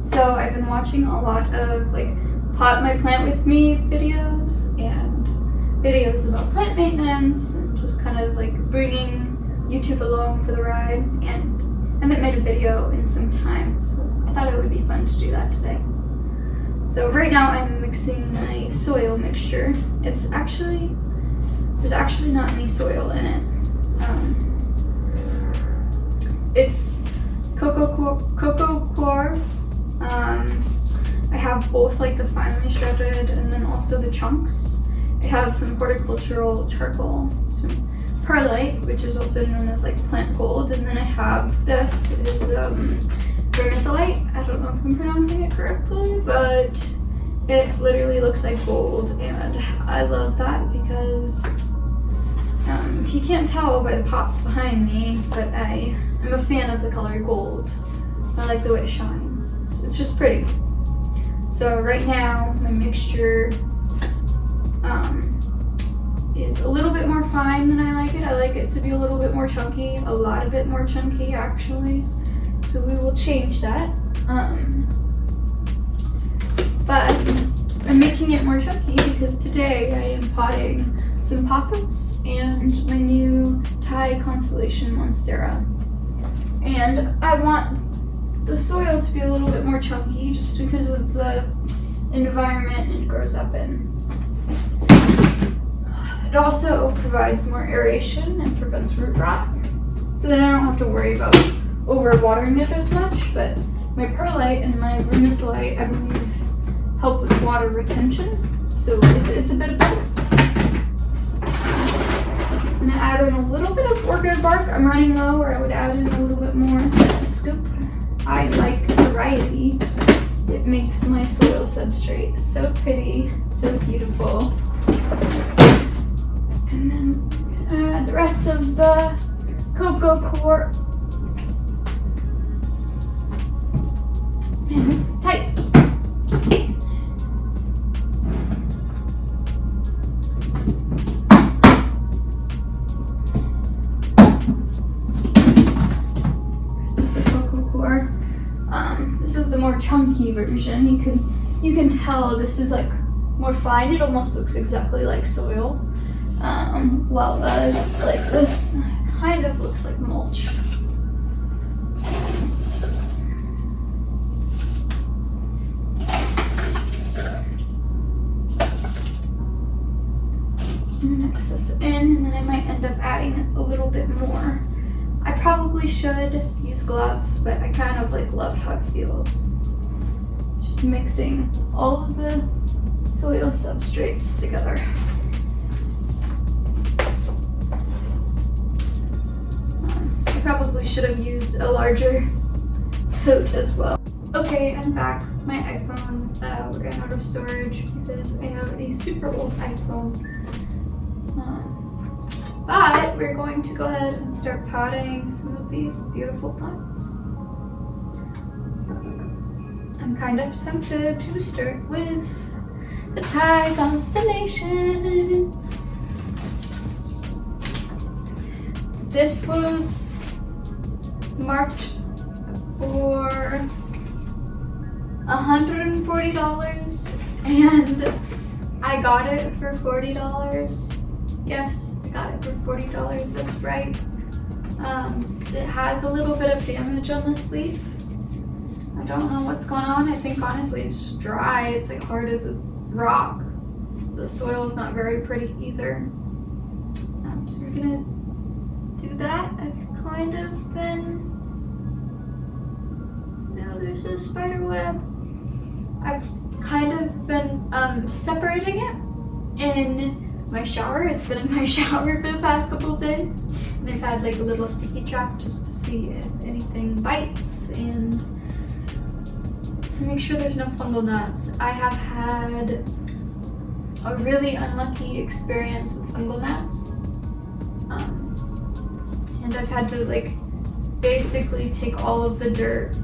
So I've been watching a lot of like Pot My Plant With Me videos and videos about plant maintenance and just kind of like bringing YouTube along for the ride, and I haven't made a video in some time, so I thought it would be fun to do that today. So right now I'm mixing my soil mixture. There's actually not any soil in it. It's cocoa core. I have both like the finely shredded and then also the chunks. I have some horticultural charcoal, some perlite, which is also known as like plant gold, and then I have this is vermiculite. I don't know if I'm pronouncing it correctly, but it literally looks like gold, and I love that because if you can't tell by the pots behind me, but I am a fan of the color gold. I like the way it shines. It's just pretty. So right now my mixture is a little bit more fine than I like it. I like it to be a little bit more chunky, a lot bit more chunky actually. So we will change that. But I'm making it more chunky because today I am potting some poppers and my new Thai constellation monstera. And I want the soil to be a little bit more chunky just because of the environment it grows up in. It also provides more aeration and prevents root rot, so then I don't have to worry about overwatering it as much. But my perlite and my vermiculite, I believe, help with water retention, so it's a bit of both. I'm gonna add in a little bit of orchid bark. I'm running low, or I would add in a little bit more, just a scoop. I like variety. It makes my soil substrate so pretty, so beautiful. And then add the rest of the cocoa core. Man, this is tight. Rest of the cocoa core. This is the more chunky version. You can tell this is like more fine. It almost looks exactly like soil. While this kind of looks like mulch. Mix this in, and then I might end up adding a little bit more. I probably should use gloves, but I kind of like love how it feels. Just mixing all of the soil substrates together. I probably should have used a larger tote as well. Okay, I'm back. My iPhone ran out of storage because I have a super old iPhone. But we're going to go ahead and start potting some of these beautiful plants. I'm kind of tempted to start with the Thai constellation. This was marked for $140 and I got it for $40. Yes, I got it for $40, that's right. It has a little bit of damage on this leaf. I don't know what's going on. I think honestly it's just dry. It's like hard as a rock. The soil's not very pretty either. So we're gonna do that. I've kind of been, no, there's a spider web. I've kind of been separating it in my shower. It's been in my shower for the past couple of days. And I've had like a little sticky trap just to see if anything bites and to make sure there's no fungal gnats. I have had a really unlucky experience with fungal gnats. And I've had to like basically take all of the dirt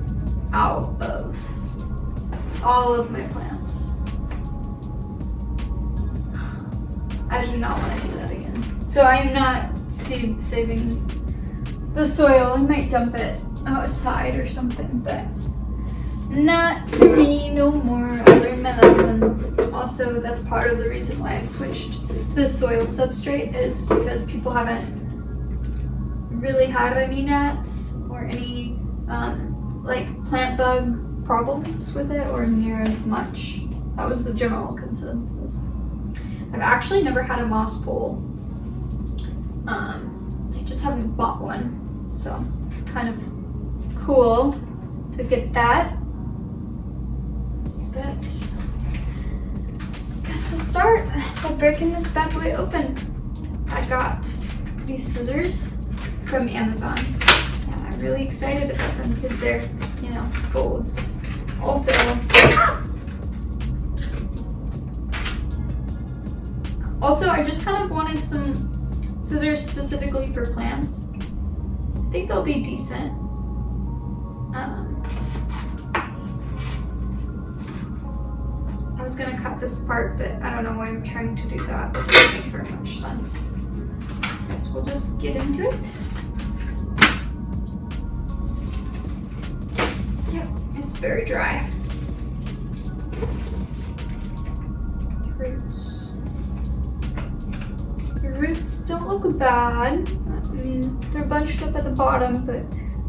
out of all of my plants. I do not want to do that again. So I am not saving the soil. I might dump it outside or something, but not for me no more. I learned my lesson. Also, that's part of the reason why I've switched this soil substrate is because people haven't really had any gnats or any like plant bug problems with it or near as much. That was the general consensus. I've actually never had a moss pole. I just haven't bought one, so kind of cool to get that. But I guess we'll start by breaking this bad boy open. I got these scissors from Amazon, and I'm really excited about them because they're, you know, gold. Also, I just kind of wanted some scissors specifically for plants. I think they'll be decent. I was gonna cut this part, but I don't know why I'm trying to do that. It doesn't make very much sense. I guess we'll just get into it. Yep, it's very dry. The roots don't look bad. I mean, they're bunched up at the bottom, but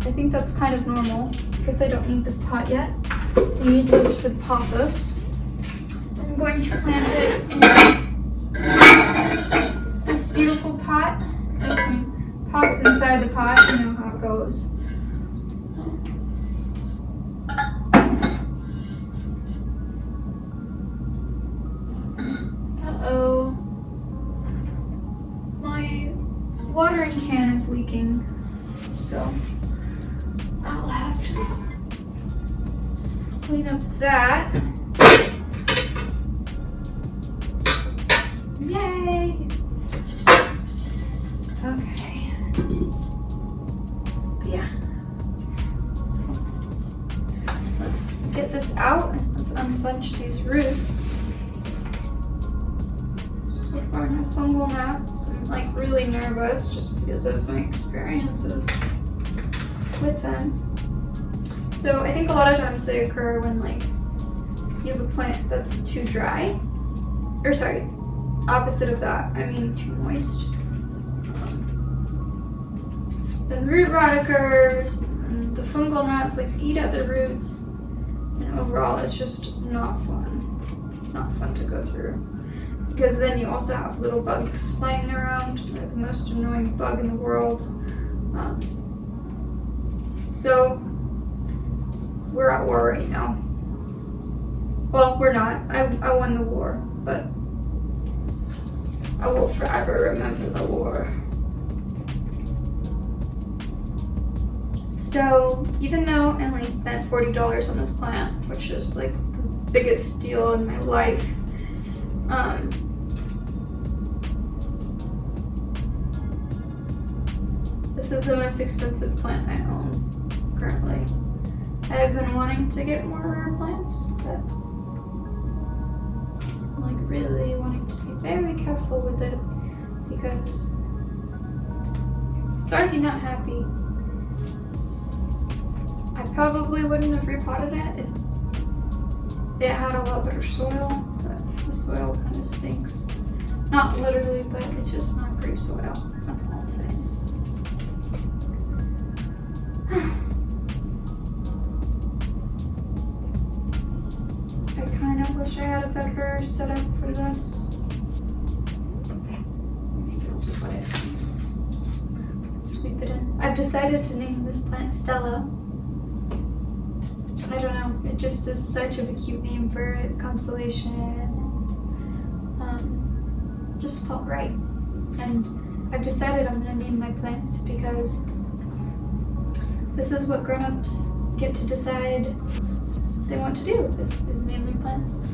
I think that's kind of normal. I guess I don't need this pot yet. I use this for the pothos. I'm going to plant it in this beautiful pot. There's some pots inside the pot, you know how it goes. Uh-oh. My watering can is leaking, so I'll have to clean up that. Yay! Okay. Yeah. So let's get this out and let's unbunch these roots. So far, no fungal gnats. I'm like really nervous just because of my experiences with them. So I think a lot of times they occur when like you have a plant that's too dry, or sorry, opposite of that, I mean too moist. Then root rot occurs, and the fungal gnats like eat at the roots, and overall it's just not fun. Not fun to go through. Because then you also have little bugs flying around. They're the most annoying bug in the world. So we're at war right now. Well, we're not. I won the war, but I will forever remember the war. So even though I only spent $40 on this plant, which is like the biggest deal in my life, this is the most expensive plant I own currently. I've been wanting to get more rare plants, but I'm like really wanting to be very careful with it because it's already not happy. I probably wouldn't have repotted it if it had a lot better soil, but the soil kind of stinks. Not literally, but it's just not pretty soil. That's all I'm saying. I kind of wish I had a better setup for this. I'll just let it sweep it in. I've decided to name this plant Stella. I don't know, it just is such of a cute name for a constellation, and just felt right. And I've decided I'm going to name my plants because this is what grown-ups get to decide they want to do. This is name their plants.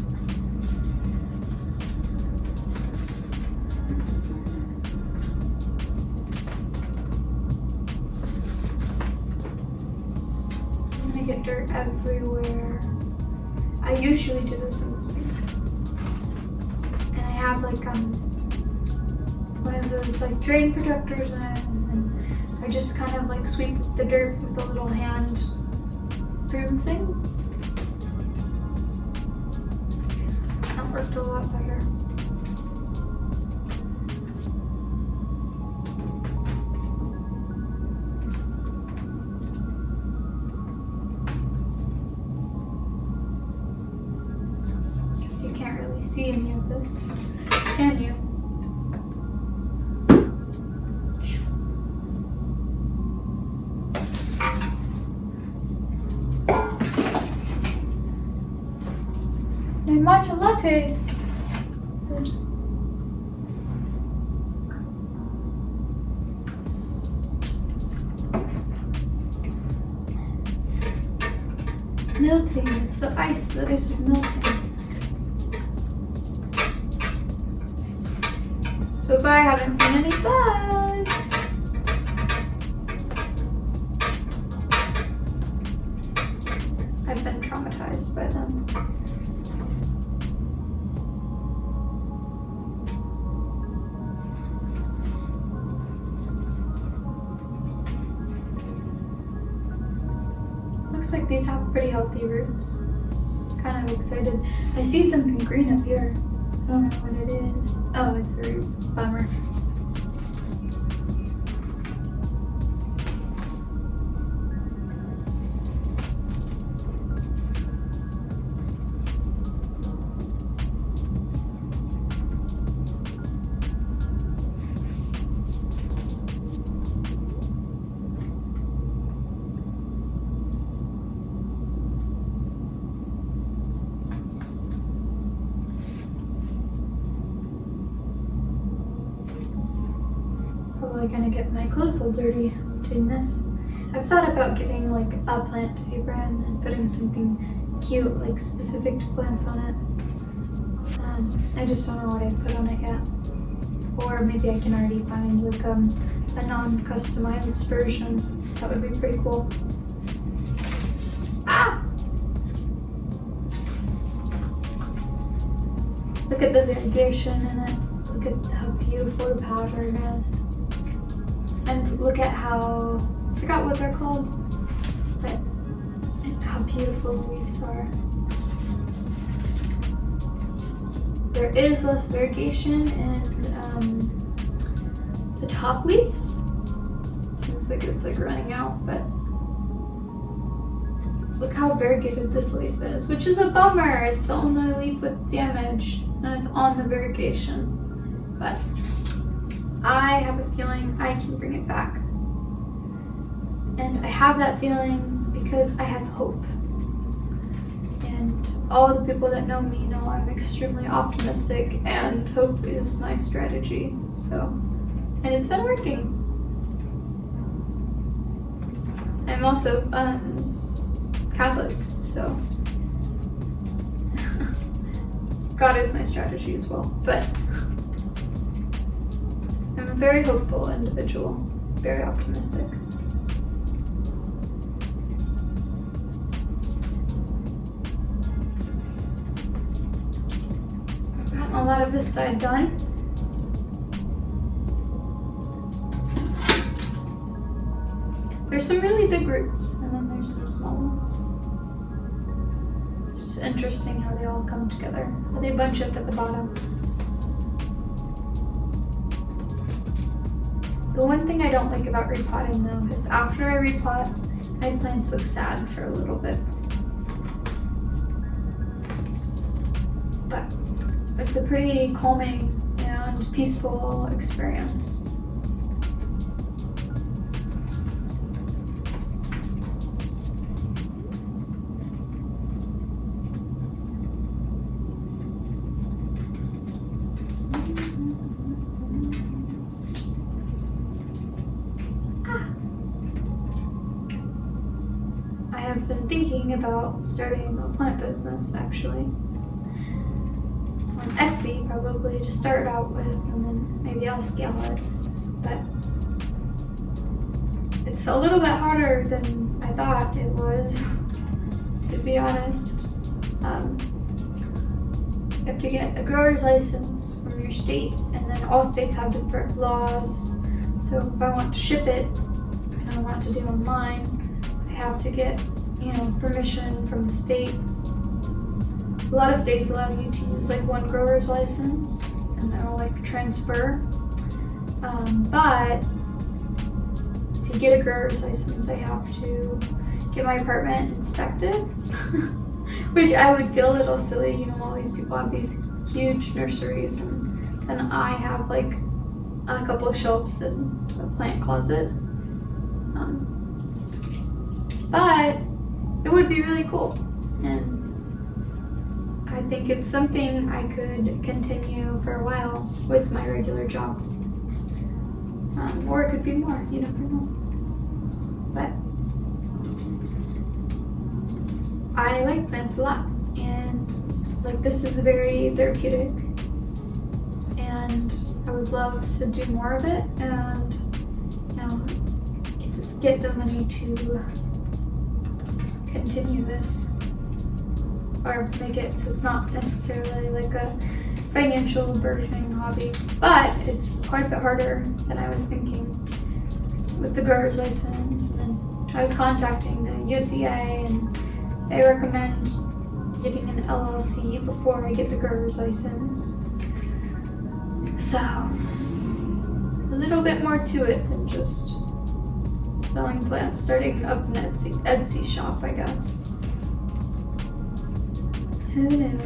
I'm gonna get dirt everywhere. I usually do this in the sink. And I have like one of those like drain protectors in it, and I just kind of like sweep the dirt with a little hand broom thing. worked a lot better. Guess you can't really see any of this, can you? Matcha latte. This melting. It's the ice. The ice is melting. So far, I haven't seen any bugs. I've been traumatized by them. Looks like these have pretty healthy roots. Kind of excited. I see something green up here. I don't know what it is. Oh, it's a root. Bummer. Probably gonna get my clothes all dirty doing this. I've thought about getting like a plant apron and putting something cute, like specific to plants on it. I just don't know what I'd put on it yet. Or maybe I can already find like a non-customized version. That would be pretty cool. Ah! Look at the variegation in it. Look at how beautiful the pattern is. And look at how, I forgot what they're called, but how beautiful the leaves are. There is less variegation in the top leaves. Seems like it's like running out, but look how variegated this leaf is, which is a bummer. It's the only leaf with damage, and it's on the variegation. But I have a feeling I can bring it back. And I have that feeling because I have hope. And all the people that know me know I'm extremely optimistic, and hope is my strategy. So, and it's been working. I'm also Catholic, so God is my strategy as well. But I'm a very hopeful individual, very optimistic. I've gotten a lot of this side done. There's some really big roots, and then there's some small ones. It's just interesting how they all come together, how they bunch up at the bottom. The one thing I don't like about repotting though is after I repot, my plants look sad for a little bit. But it's a pretty calming and peaceful experience. I've been thinking about starting a plant business actually. On Etsy probably to start out with, and then maybe I'll scale it. But it's a little bit harder than I thought it was, to be honest. You have to get a grower's license from your state, and then all states have different laws. So if I want to ship it, and I want to do online, I have to get, permission from the state. a lot of states allow you to use like one grower's license and it'll like transfer. But to get a grower's license, I have to get my apartment inspected, which I would feel a little silly. You know, all these people have these huge nurseries, and I have like a couple of shelves and a plant closet. But it would be really cool, and I think it's something I could continue for a while with my regular job. Or it could be more, you never know. But I like plants a lot, and like this is very therapeutic, and I would love to do more of it and, you know, get the money to continue this, or make it so it's not necessarily like a financial burdening hobby, but it's quite a bit harder than I was thinking. So with the grower's license, and then I was contacting the USDA, and they recommend getting an LLC before I get the grower's license. So a little bit more to it than just selling plants, starting up an Etsy shop, I guess. Who knew?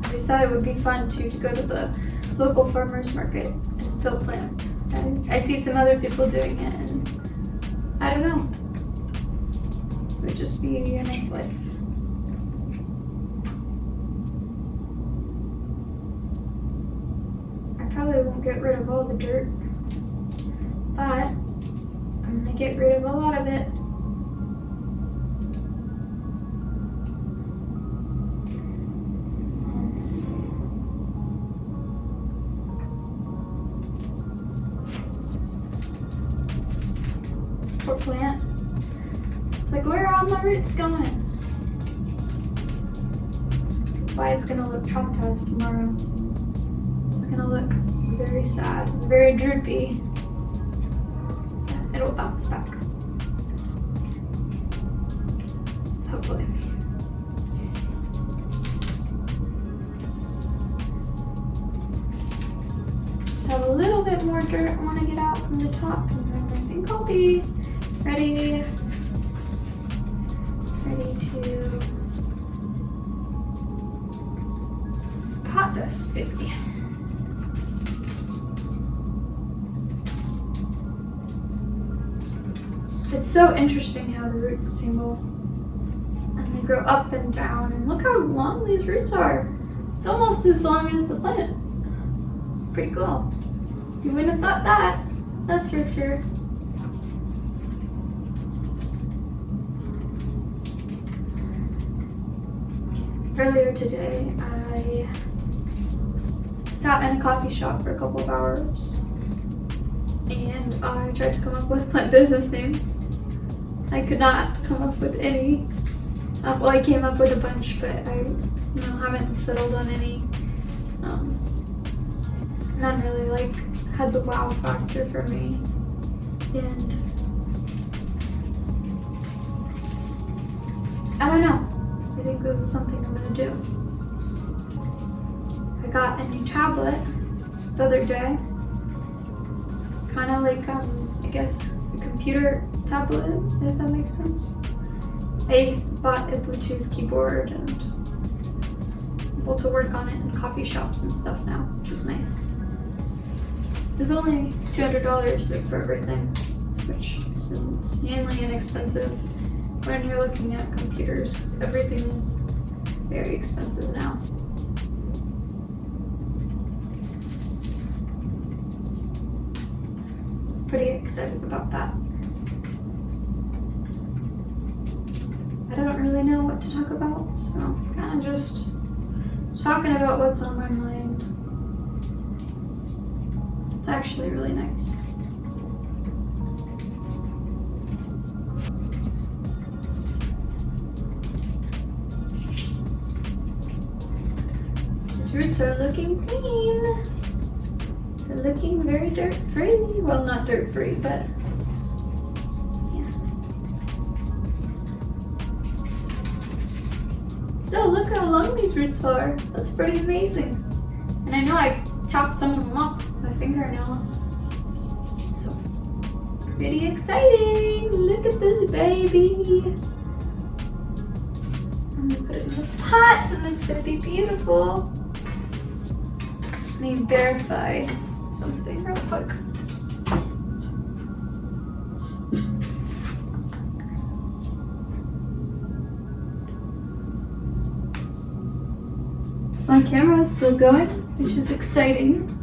I just thought it would be fun too to go to the local farmers market and sell plants. And I see some other people doing it, and I don't know. It would just be a nice life. I probably won't get rid of all the dirt, but I'm gonna get rid of a lot of it. Poor plant. It's like, where are all my roots going? That's why it's gonna look traumatized tomorrow. It's gonna look very sad, very droopy. It'll bounce back. Hopefully. Just have a little bit more dirt I want to get out from the top, and then I think I'll be ready to pot this baby. It's so interesting how the roots tingle, and they grow up and down, and look how long these roots are. It's almost as long as the plant. Pretty cool. You wouldn't have thought that, that's for sure. Earlier today, I sat in a coffee shop for a couple of hours, and I tried to come up with plant business names. I could not come up with any. Well, I came up with a bunch, but I haven't settled on any. None really like had the wow factor for me, and I don't know. I think this is something I'm gonna do. I got a new tablet the other day. It's kind of like, I guess, a computer tablet, if that makes sense. I bought a Bluetooth keyboard and I'm able to work on it in coffee shops and stuff now, which is nice. It was only $200 for everything, which is insanely inexpensive when you're looking at computers, because everything is very expensive now. Pretty excited about that. I don't really know what to talk about, so I'm kind of just talking about what's on my mind. It's actually really nice. These roots are looking clean. They're looking very dirt-free. Well, not dirt-free, but yeah. still, look how long these roots are. That's pretty amazing. And I know I chopped some of them off with my fingernails. So, pretty exciting. Look at this baby. I'm gonna put it in this pot and it's gonna be beautiful. Let me verify something real quick. My camera is still going, which is exciting.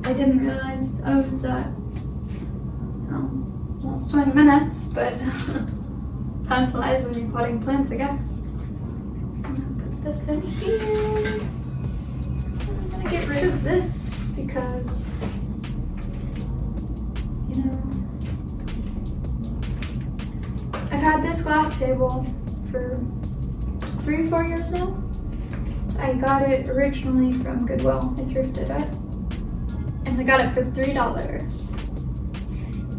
I didn't realize I was at almost 20 minutes, but time flies when you're potting plants, I guess. I'm gonna put this in here. I'm gonna get rid of this because, you know, I've had this glass table for 3 or 4 years now. I got it originally from Goodwill. I thrifted it. And I got it for $3.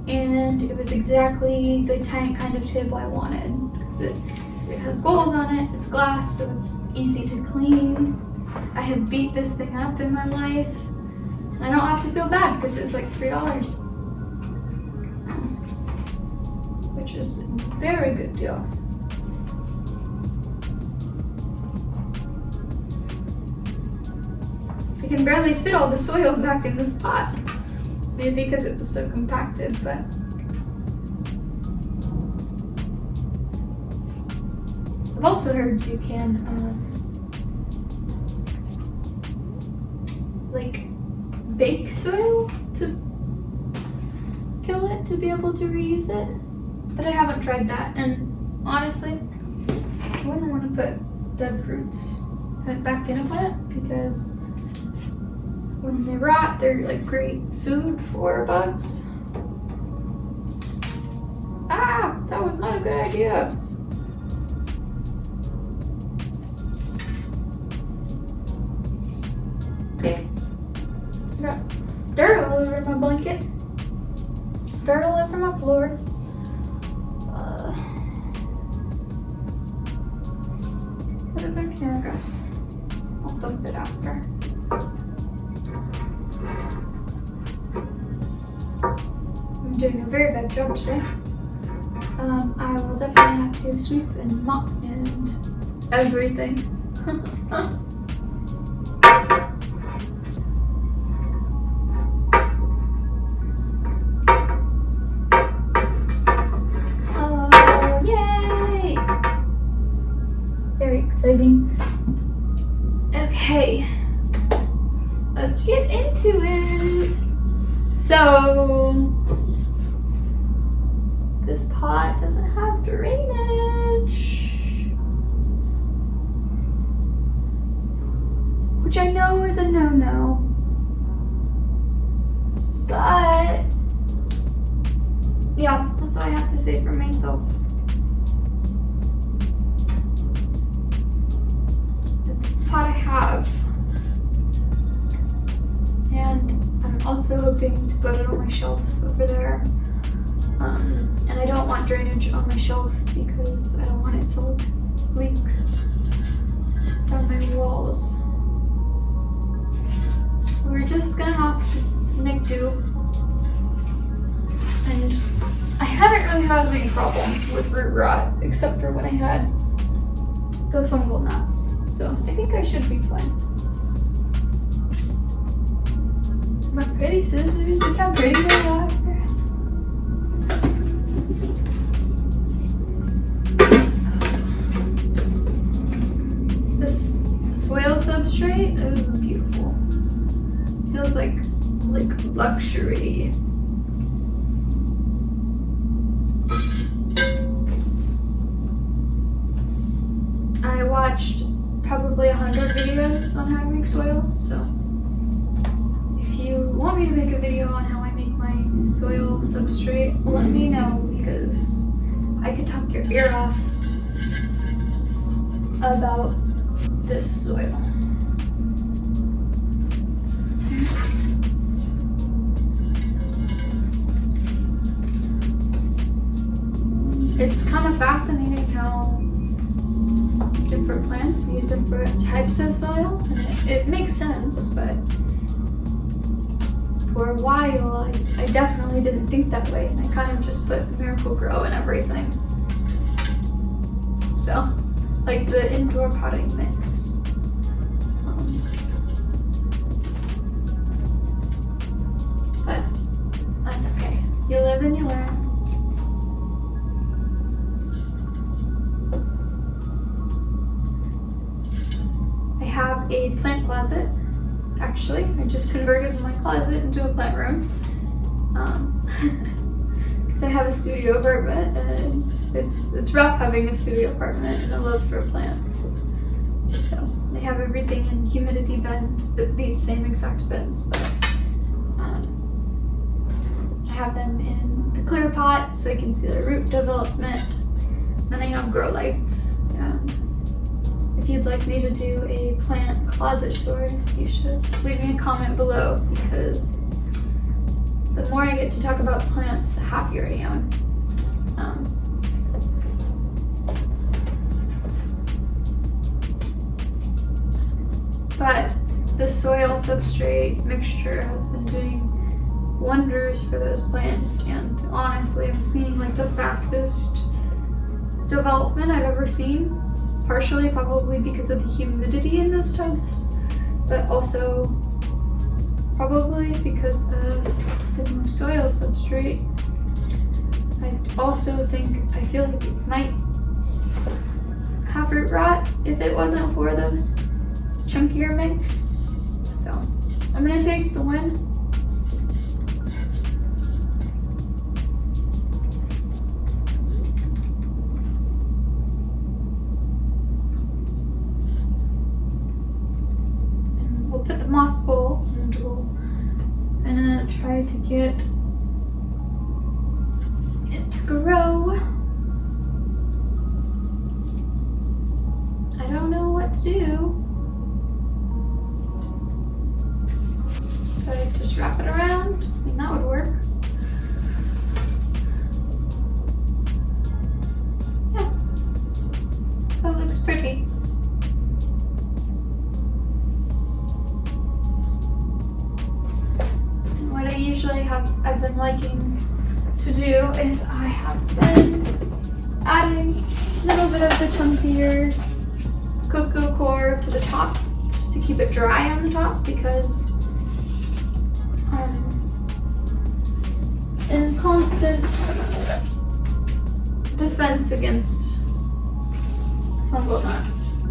And it was exactly the kind of table I wanted. Because it has gold on it, it's glass, so it's easy to clean. I have beat this thing up in my life. I don't have to feel bad because it was like $3. Which is a very good deal. I can barely fit all the soil back in this pot. Maybe because it was so compacted, but I've also heard you can like bake soil to kill it to be able to reuse it. But I haven't tried that, and honestly, I wouldn't want to put dead roots back in a plant because when they rot, they're like great food for bugs. Ah, that was not a good idea. Okay. Got dirt all over my blanket. Dirt all over my floor. Put it in here, I guess. I'll dump it after. I'm doing a very bad job today. I will definitely have to sweep and mop and everything. Oh, yay! Very exciting. Okay, let's get into it. So, this pot doesn't have drainage, which I know is a no-no, but yeah, that's all I have to say for myself. It's the pot I have, and I'm also hoping to put it on my shelf over there. And I don't want drainage on my shelf because I don't want it to leak down my walls. So we're just gonna have to make do. And I haven't really had any problems with root rot except for when I had the fungal gnats. So I think I should be fine. My pretty scissors, look how pretty they are. This soil substrate is beautiful. Feels like luxury. I watched probably 100 videos on how to make soil, so if you want me to make a video on how I make my soil substrate, let me know because I could talk your ear off about this soil. it's kind of fascinating how different plants need different types of soil, and it makes sense, but for a while I definitely didn't think that way, and I kind of just put Miracle Grow in everything. So, like the indoor potting mix. But that's okay. You live and you learn. I have a plant closet. Actually, I just converted my closet into a plant room. Because I have a studio apartment, and it's rough having a studio apartment and a love for plants. So they have everything in humidity bins, these same exact bins, but I have them in the clear pot so I can see the root development. Then I have grow lights. If you'd like me to do a plant closet tour, you should leave me a comment below, because the more I get to talk about plants, the happier I am. But the soil substrate mixture has been doing wonders for those plants, and honestly, I'm seeing like the fastest development I've ever seen. Partially probably because of the humidity in those tubs, but also probably because of the new soil substrate. I also think, I feel like it might have root rot if it wasn't for those chunkier mix. So I'm gonna take the one. Put the moss bowl, and I'm gonna try to get it to grow. I don't know what to do. Do I just wrap it around? I mean, that would work. Yeah, that looks pretty. I've been liking to do is I have been adding a little bit of the chunkier cocoa core to the top, just to keep it dry on the top, because I'm in constant defense against fungal gnats.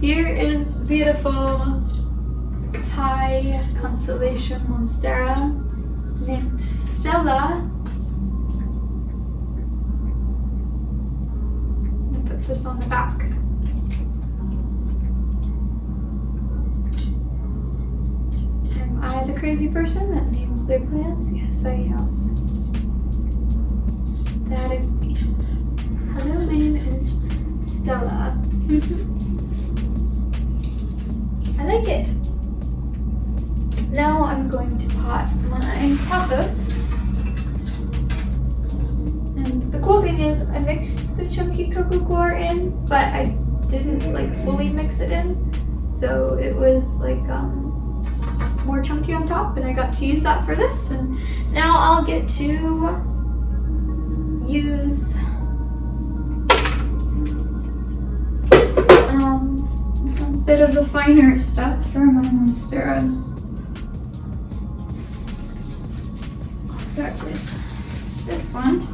Here is the beautiful Thai constellation monstera named Stella. I'm gonna put this on the back. Am I the crazy person that names their plants? Yes, I am. That is me. Her name is Stella. I like it. Now I'm going to pot my pothos. And the cool thing is I mixed the chunky cocoa core in, but I didn't like fully mix it in. So it was like more chunky on top, and I got to use that for this. And now I'll get to use a bit of the finer stuff for my monsteras. I'll start with this one.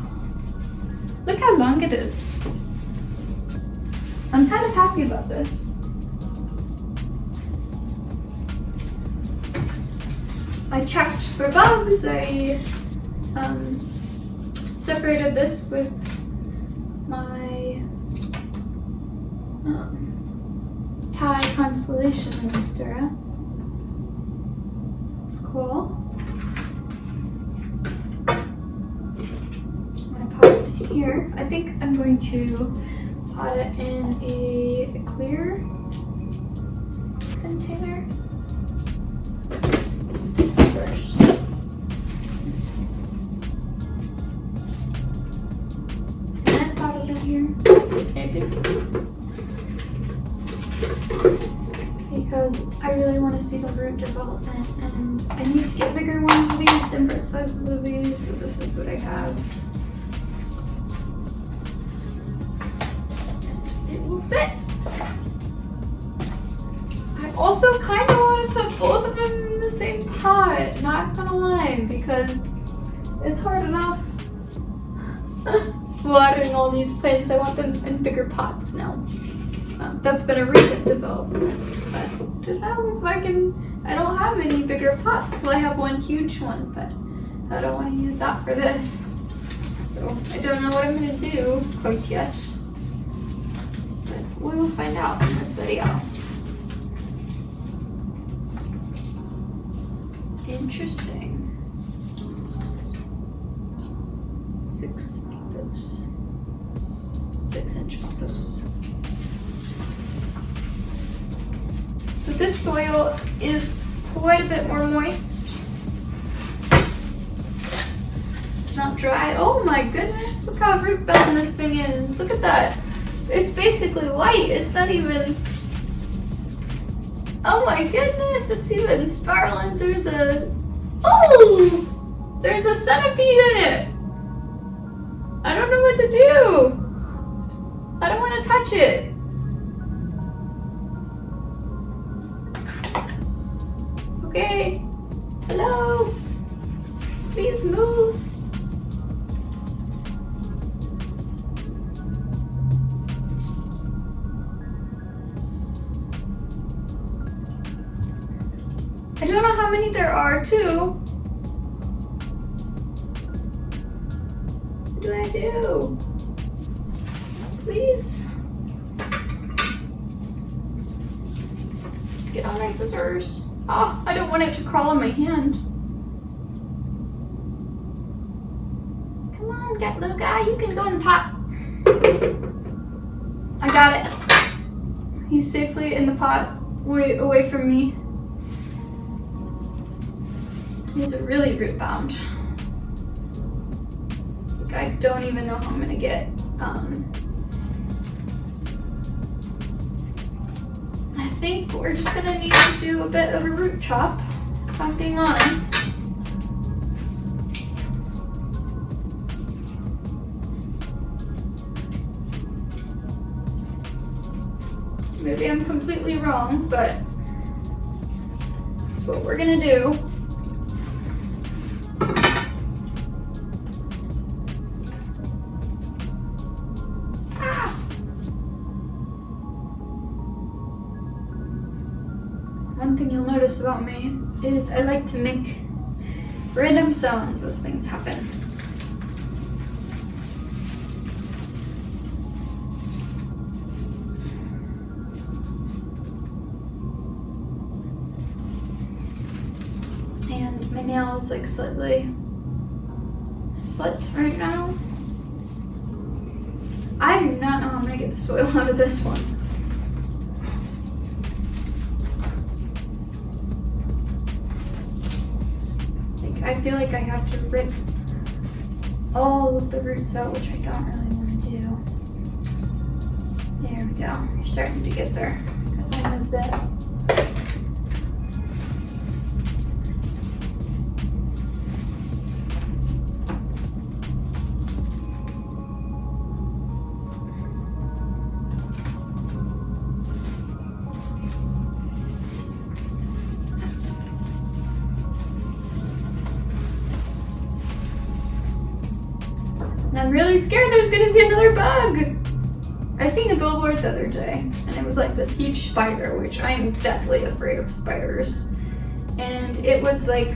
Look how long it is. I'm kind of happy about this. I checked for bugs. I separated this with my Thai constellation monstera. It's cool. I'm gonna pot it in here. I think I'm going to pot it in a clear container. want to see the root development, and I need to get bigger ones of these, different sizes of these, so this is what I have. And it will fit. I also kind of want to put both of them in the same pot, not gonna lie, because it's hard enough watering all these plants. I want them in bigger pots now. That's been a recent development, but I don't know if I can. I don't have any bigger pots. Well, I have one huge one, but I don't want to use that for this. So I don't know what I'm going to do quite yet, but we will find out in this video. Interesting. 6 pothos. 6-inch pothos. So this soil is quite a bit more moist. It's not dry. Oh my goodness, look how root bound this thing is. Look at that. It's basically white. It's not even... Oh my goodness, it's even spiraling through the... Oh! There's a centipede in it. I don't know what to do. I don't want to touch it. Okay. Hello. Please move. I don't know how many there are, too. What do I do? Please. Get on my scissors. Oh, I don't want it to crawl on my hand. Come on, little guy, you can go in the pot. I got it. He's safely in the pot, way away from me. He's really root bound. Like, I don't even know how I'm gonna get. I think we're just gonna need to do a bit of a root chop, if I'm being honest. Maybe I'm completely wrong, but that's what we're gonna do. One thing you'll notice about me is I like to make random sounds as things happen. And my nail is like slightly split right now. I do not know how I'm gonna get the soil out of this one. I feel like I have to rip all of the roots out, which I don't really want to do. There we go. You're starting to get there. Because I have this. I'm really scared there's gonna be another bug. I seen a billboard the other day, and it was like this huge spider, which I am deathly afraid of spiders. And it was like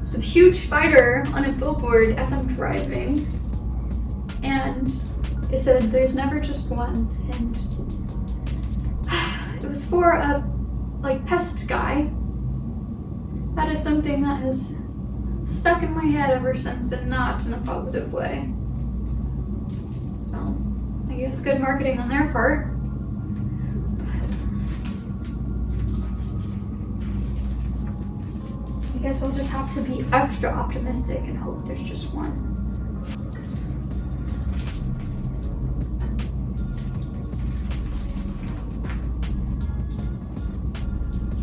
some huge spider on a billboard as I'm driving, and it said there's never just one, and it was for a like pest guy. That is something that has stuck in my head ever since, and not in a positive way. So, I guess good marketing on their part. I guess I'll just have to be extra optimistic and hope there's just one.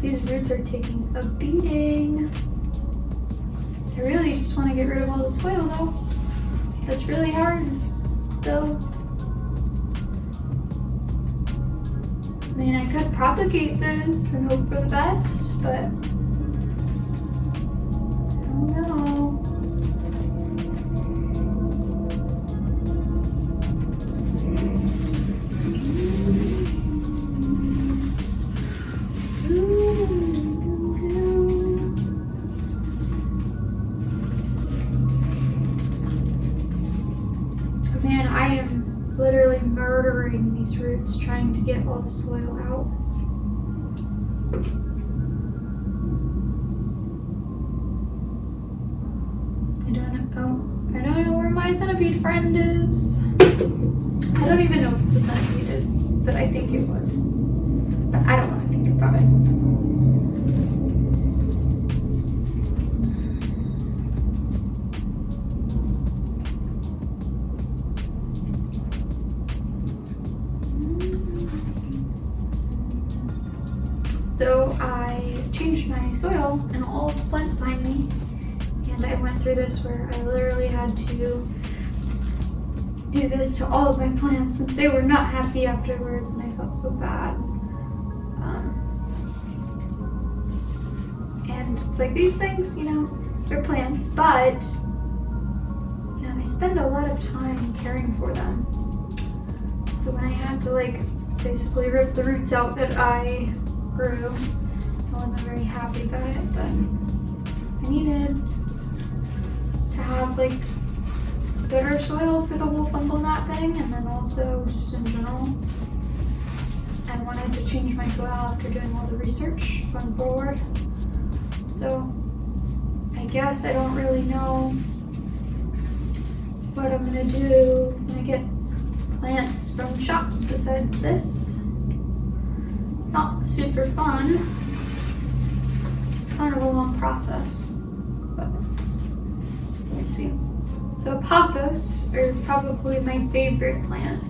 These roots are taking a beating. I really just want to get rid of all the soil though. That's really hard though. I mean, I could propagate this and hope for the best, but I don't know. Man, I am literally murdering these roots trying to get all the soil out. I don't know where my centipede friend is. I don't even know if it's a centipede, but I think it was. But I don't want to think about it. So I changed my soil and all the plants behind me, and I went through this where I literally had to do this to all of my plants, and they were not happy afterwards, and I felt so bad. And it's like these things, you know, they're plants, but you know, I spend a lot of time caring for them. So when I had to like basically rip the roots out that I grew, I wasn't very happy about it, but I needed to have like better soil for the whole fungal gnat thing, and then also just in general I wanted to change my soil after doing all the research going forward. So I guess I don't really know what I'm gonna do when I get plants from shops besides this. It's not super fun. It's kind of a long process, but we'll see. So pothos are probably my favorite plant.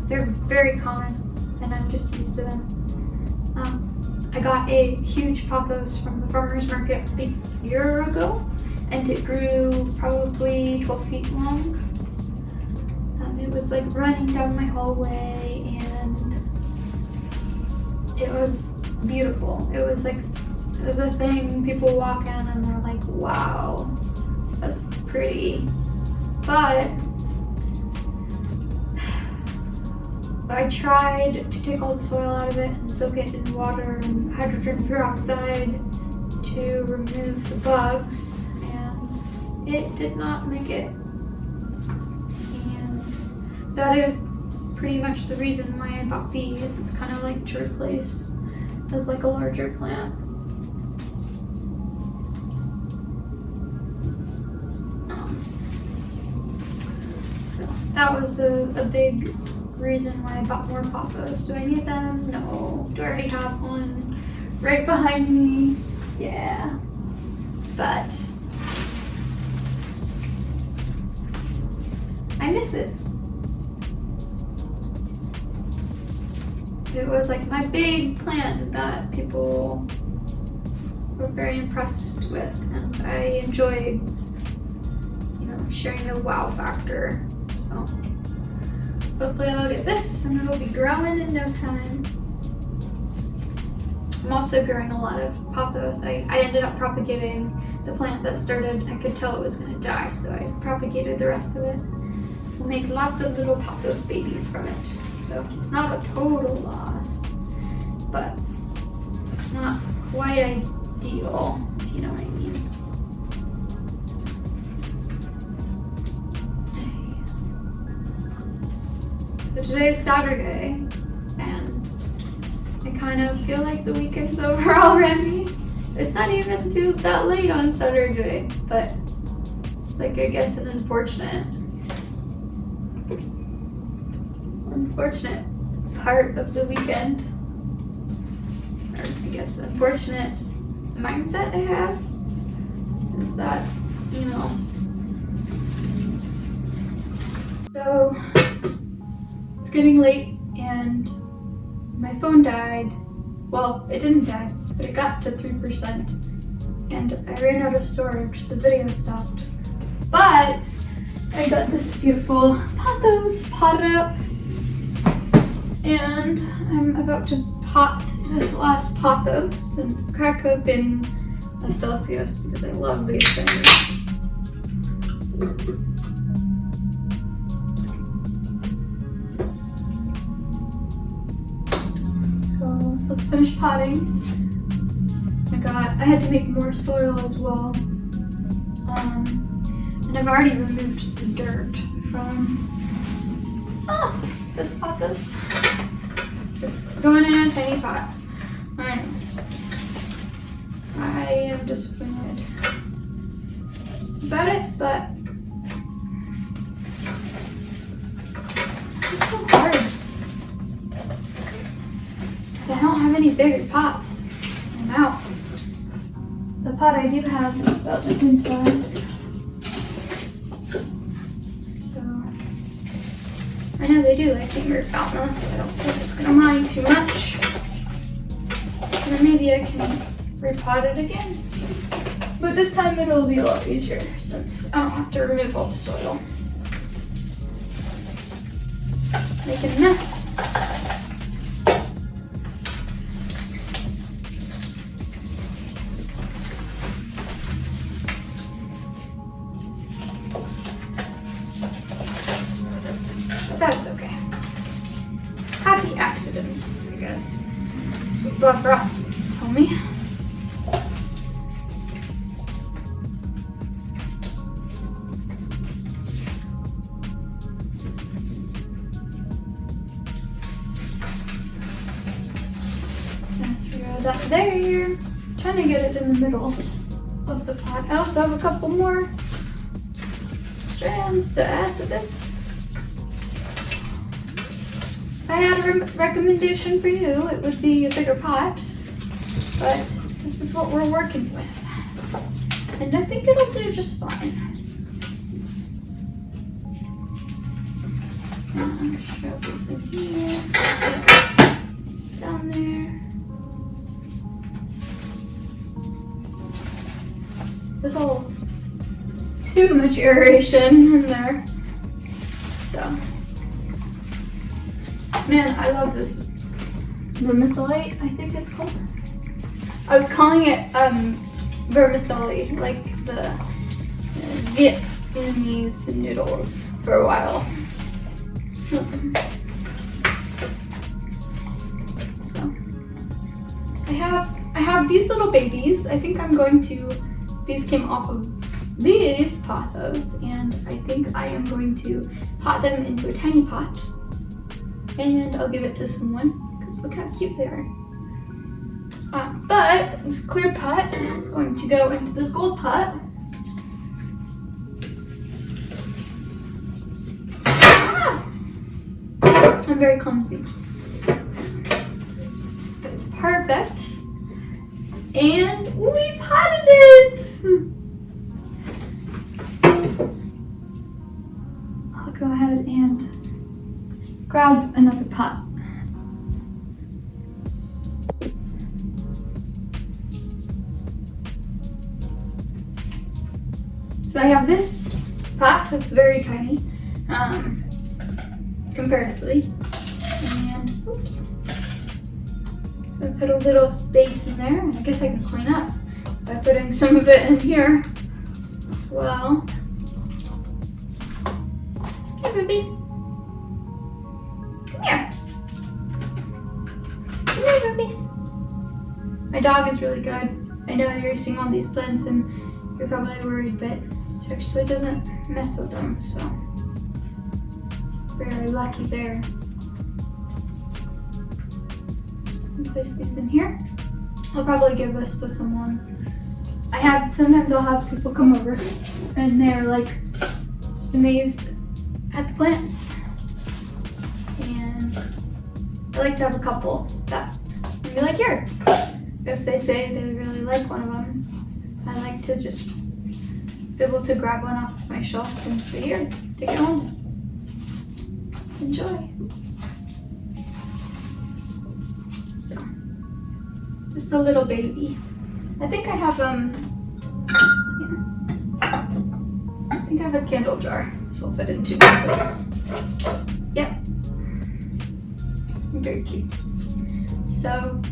They're very common, and I'm just used to them. I got a huge pothos from the farmer's market a year ago, and it grew probably 12 feet long. It was like running down my hallway, and it was beautiful. It was like the thing people walk in and they're like, wow, that's pretty. But I tried to take all the soil out of it and soak it in water and hydrogen peroxide to remove the bugs, and it did not make it. And that is pretty much the reason why I bought these. It's kind of like to replace as like a larger plant. So that was a big reason why I bought more pothos. Do I need them? No. Do I already have one right behind me? Yeah. But I miss it. It was like my big plant that people were very impressed with, and I enjoyed, you know, sharing the wow factor. So hopefully I'll get this and it'll be growing in no time. I'm also growing a lot of pothos. I ended up propagating the plant that started. I could tell it was going to die, so I propagated the rest of it. We'll make lots of little pothos babies from it. So it's not a total loss, but it's not quite ideal, if you know what I mean. So today's Saturday, and I kind of feel like the weekend's over already. It's not even too that late on Saturday, but it's like, I guess, an unfortunate part of the weekend, or I guess the unfortunate mindset I have is that, you know, so it's getting late and my phone died Well, it didn't die, but it got to 3%. And I ran out of storage, the video stopped. But I got this beautiful pothos potted up. And I'm about to pot this last pothos and crack open a Celsius because I love these things. So let's finish potting. I had to make more soil as well. And I've already removed the dirt from this pothos. It's going in a tiny pot. I am disappointed about it, but it's just so hard because I don't have any bigger pots. I'm out. The pot I do have is about the same size. So I know they do like being root out now, so I don't think it's gonna mind too much. And then maybe I can repot it again. But this time it'll be a lot easier since I don't have to remove all the soil. Making a mess. But that's okay. Happy accidents, I guess. That's what Bob Ross told me. That there. Trying to get it in the middle of the pot. I also have a couple more strands to add to this. If I had a recommendation for you, it would be a bigger pot, but this is what we're working with. And I think it'll do just fine. Shove this in here, down there. Little too much aeration in there. So, man, I love this vermicelli, I think it's called. I was calling it vermicelli, like the Vietnamese noodles for a while. So, I have these little babies. I think I'm going to. These came off of these pothos, and I think I am going to pot them into a tiny pot, and I'll give it to someone, because look how cute they are. But this clear pot is going to go into this gold pot. I'm very clumsy. But it's perfect. And we potted it! I'll go ahead and grab another pot. So I have this pot, it's very tiny, comparatively. And oops. So I put a little space in there, and I guess I can clean up by putting some of it in here as well. Hey, baby. Come here. Come here, babies. My dog is really good. I know you're seeing all these plants and you're probably worried, but she actually doesn't mess with them, so very lucky there. Place these in here. I'll probably give this to someone. Sometimes I'll have people come over and they're like just amazed at the plants. And I like to have a couple that would be like, here. If they say they really like one of them, I like to just be able to grab one off my shelf and say, here, take it home. Enjoy. So, Just a little baby. I think I have here. I think I have a candle jar, so I'll fit into this. Yep. Very cute. So,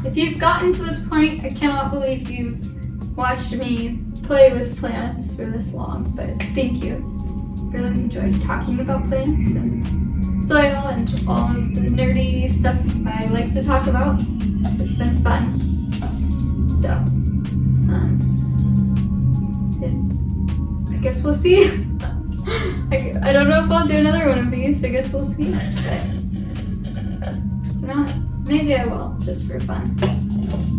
if you've gotten to this point, I cannot believe you've watched me play with plants for this long, but thank you. Really enjoyed talking about plants and soil and all of the nerdy stuff I like to talk about. It's been fun. So, I guess we'll see. I don't know if I'll do another one of these. I guess we'll see. But if not, maybe I will, just for fun.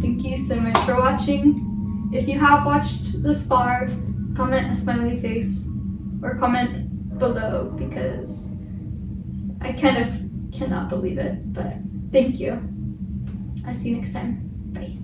Thank you so much for watching. If you have watched this far, comment a smiley face or comment below because I kind of cannot believe it, but thank you. I'll see you next time. Bye.